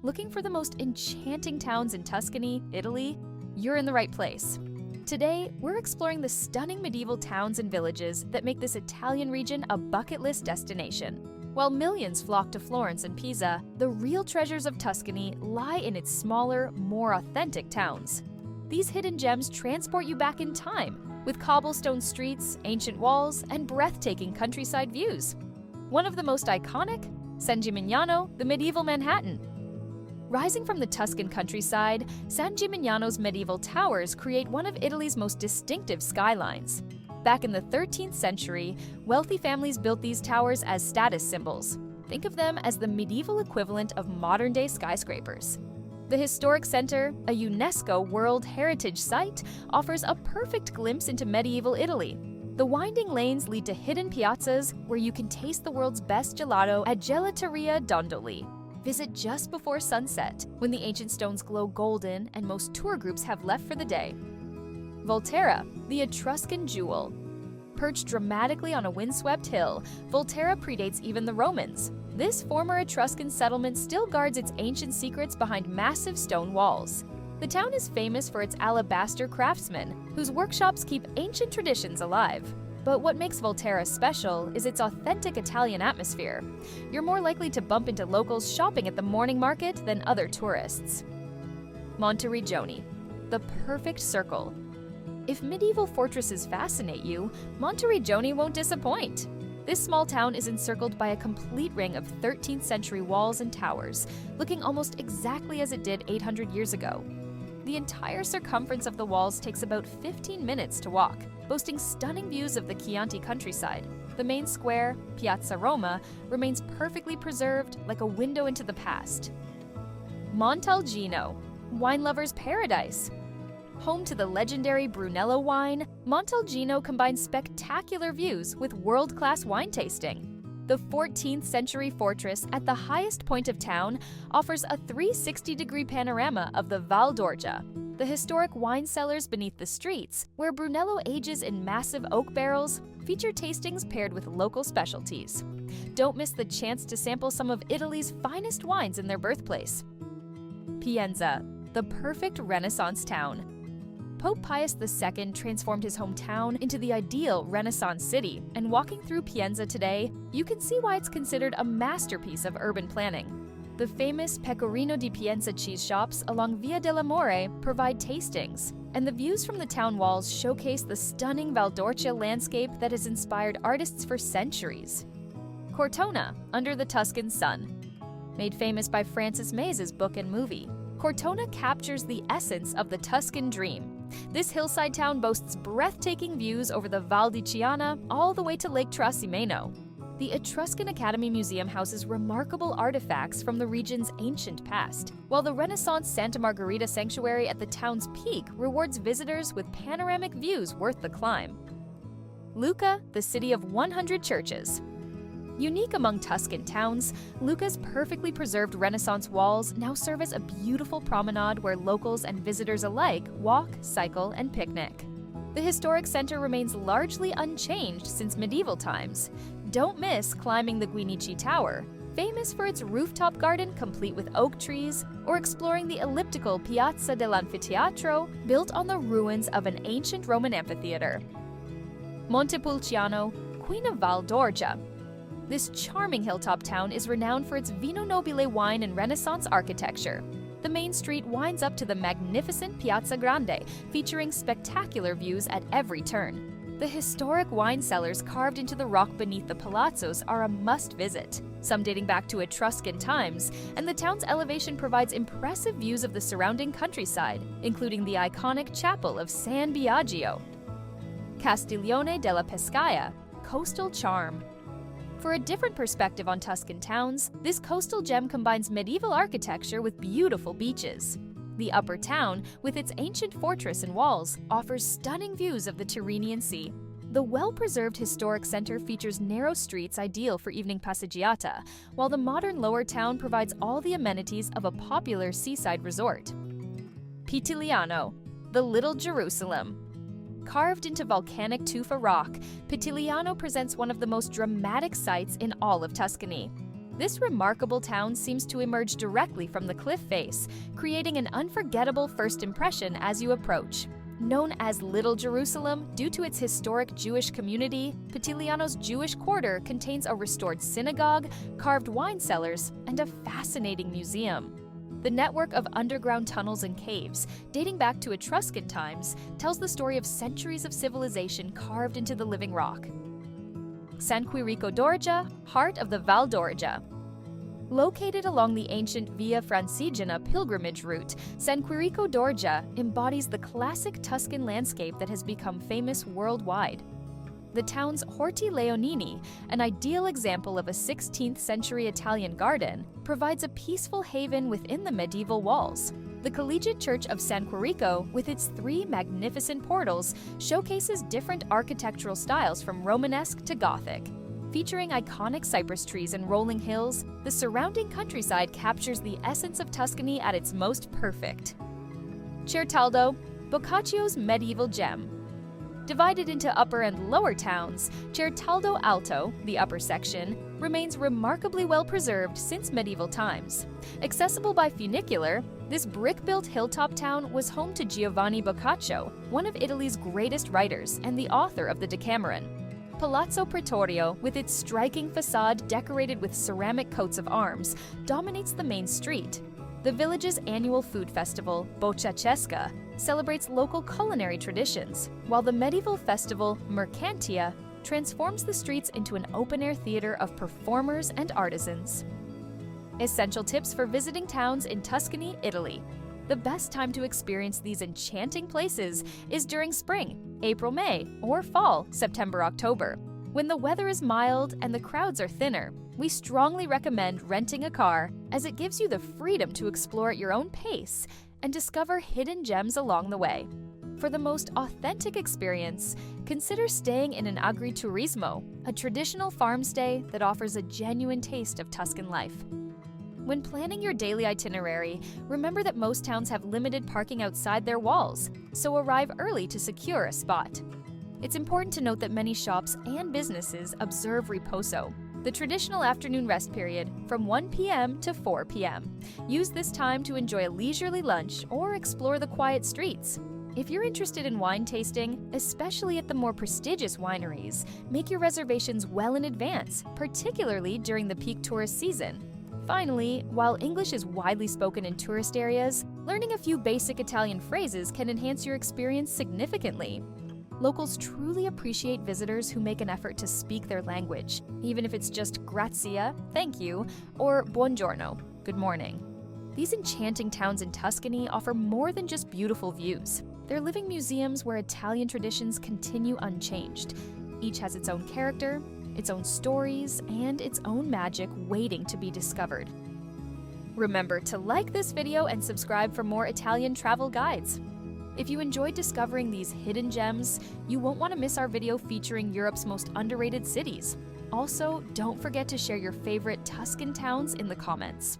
Looking for the most enchanting towns in Tuscany, Italy? You're in the right place. Today, we're exploring the stunning medieval towns and villages that make this Italian region a bucket list destination. While millions flock to Florence and Pisa, the real treasures of Tuscany lie in its smaller, more authentic towns. These hidden gems transport you back in time, with cobblestone streets, ancient walls, and breathtaking countryside views. One of the most iconic? San Gimignano, the medieval Manhattan. Rising from the Tuscan countryside, San Gimignano's medieval towers create one of Italy's most distinctive skylines. Back in the 13th century, wealthy families built these towers as status symbols. Think of them as the medieval equivalent of modern-day skyscrapers. The historic center, a UNESCO World Heritage Site, offers a perfect glimpse into medieval Italy. The winding lanes lead to hidden piazzas where you can taste the world's best gelato at Gelateria Dondoli. Visit just before sunset, when the ancient stones glow golden and most tour groups have left for the day. Volterra, the Etruscan jewel. Perched dramatically on a windswept hill, Volterra predates even the Romans. This former Etruscan settlement still guards its ancient secrets behind massive stone walls. The town is famous for its alabaster craftsmen, whose workshops keep ancient traditions alive. But what makes Volterra special is its authentic Italian atmosphere. You're more likely to bump into locals shopping at the morning market than other tourists. Monteriggioni, the perfect circle. If medieval fortresses fascinate you, Monteriggioni won't disappoint. This small town is encircled by a complete ring of 13th century walls and towers, looking almost exactly as it did 800 years ago. The entire circumference of the walls takes about 15 minutes to walk, boasting stunning views of the Chianti countryside. The main square, Piazza Roma, remains perfectly preserved, like a window into the past. Montalcino, wine lover's paradise. Home to the legendary Brunello wine, Montalcino combines spectacular views with world-class wine tasting. The 14th century fortress at the highest point of town offers a 360-degree panorama of the Val d'Orcia, the historic wine cellars beneath the streets, where Brunello ages in massive oak barrels, feature tastings paired with local specialties. Don't miss the chance to sample some of Italy's finest wines in their birthplace. Pienza, the perfect Renaissance town. Pope Pius II transformed his hometown into the ideal Renaissance city, and walking through Pienza today, you can see why it's considered a masterpiece of urban planning. The famous Pecorino di Pienza cheese shops along Via dell'Amore provide tastings, and the views from the town walls showcase the stunning Val d'Orcia landscape that has inspired artists for centuries. Cortona, under the Tuscan sun. Made famous by Francis Mays's book and movie, Cortona captures the essence of the Tuscan dream. This hillside town boasts breathtaking views over the Val di Chiana all the way to Lake Trasimeno. The Etruscan Academy Museum houses remarkable artifacts from the region's ancient past, while the Renaissance Santa Margherita Sanctuary at the town's peak rewards visitors with panoramic views worth the climb. Lucca, the city of 100 churches. Unique among Tuscan towns, Lucca's perfectly preserved Renaissance walls now serve as a beautiful promenade where locals and visitors alike walk, cycle, and picnic. The historic center remains largely unchanged since medieval times. Don't miss climbing the Guinichi Tower, famous for its rooftop garden complete with oak trees, or exploring the elliptical Piazza dell'Anfiteatro, built on the ruins of an ancient Roman amphitheater. Montepulciano, Queen of Val d'Orcia. This charming hilltop town is renowned for its Vino Nobile wine and Renaissance architecture. The main street winds up to the magnificent Piazza Grande, featuring spectacular views at every turn. The historic wine cellars carved into the rock beneath the palazzos are a must-visit, some dating back to Etruscan times, and the town's elevation provides impressive views of the surrounding countryside, including the iconic chapel of San Biagio. Castiglione della Pescaia, coastal charm. For a different perspective on Tuscan towns, this coastal gem combines medieval architecture with beautiful beaches. The upper town, with its ancient fortress and walls, offers stunning views of the Tyrrhenian Sea. The well-preserved historic center features narrow streets ideal for evening passeggiata, while the modern lower town provides all the amenities of a popular seaside resort. Pitigliano, the Little Jerusalem. Carved into volcanic tufa rock, Pitigliano presents one of the most dramatic sights in all of Tuscany. This remarkable town seems to emerge directly from the cliff face, creating an unforgettable first impression as you approach. Known as Little Jerusalem due to its historic Jewish community, Pitigliano's Jewish quarter contains a restored synagogue, carved wine cellars, and a fascinating museum. The network of underground tunnels and caves, dating back to Etruscan times, tells the story of centuries of civilization carved into the living rock. San Quirico d'Orgia, heart of the Val d'Orgia. Located along the ancient Via Francigena pilgrimage route, San Quirico d'Orgia embodies the classic Tuscan landscape that has become famous worldwide. The town's Horti Leonini, an ideal example of a 16th-century Italian garden, provides a peaceful haven within the medieval walls. The Collegiate Church of San Quirico, with its 3 magnificent portals, showcases different architectural styles from Romanesque to Gothic. Featuring iconic cypress trees and rolling hills, the surrounding countryside captures the essence of Tuscany at its most perfect. Certaldo, Boccaccio's medieval gem. Divided into upper and lower towns, Certaldo Alto, the upper section, remains remarkably well preserved since medieval times. Accessible by funicular, this brick-built hilltop town was home to Giovanni Boccaccio, one of Italy's greatest writers and the author of the Decameron. Palazzo Pretorio, with its striking facade decorated with ceramic coats of arms, dominates the main street. The village's annual food festival, Bocciacesca, celebrates local culinary traditions, while the medieval festival, Mercantia, transforms the streets into an open-air theater of performers and artisans. Essential tips for visiting towns in Tuscany, Italy. The best time to experience these enchanting places is during spring, April-May, or fall, September-October. When the weather is mild and the crowds are thinner, we strongly recommend renting a car, as it gives you the freedom to explore at your own pace and discover hidden gems along the way. For the most authentic experience, consider staying in an agriturismo, a traditional farm stay that offers a genuine taste of Tuscan life. When planning your daily itinerary, remember that most towns have limited parking outside their walls, so arrive early to secure a spot. It's important to note that many shops and businesses observe riposo, the traditional afternoon rest period from 1 p.m. to 4 p.m. Use this time to enjoy a leisurely lunch or explore the quiet streets. If you're interested in wine tasting, especially at the more prestigious wineries, make your reservations well in advance, particularly during the peak tourist season. Finally, while English is widely spoken in tourist areas, learning a few basic Italian phrases can enhance your experience significantly. Locals truly appreciate visitors who make an effort to speak their language, even if it's just grazie, thank you, or buongiorno, good morning. These enchanting towns in Tuscany offer more than just beautiful views. They're living museums where Italian traditions continue unchanged. Each has its own character, its own stories, and its own magic waiting to be discovered. Remember to like this video and subscribe for more Italian travel guides. If you enjoyed discovering these hidden gems, you won't want to miss our video featuring Europe's most underrated cities. Also, don't forget to share your favorite Tuscan towns in the comments.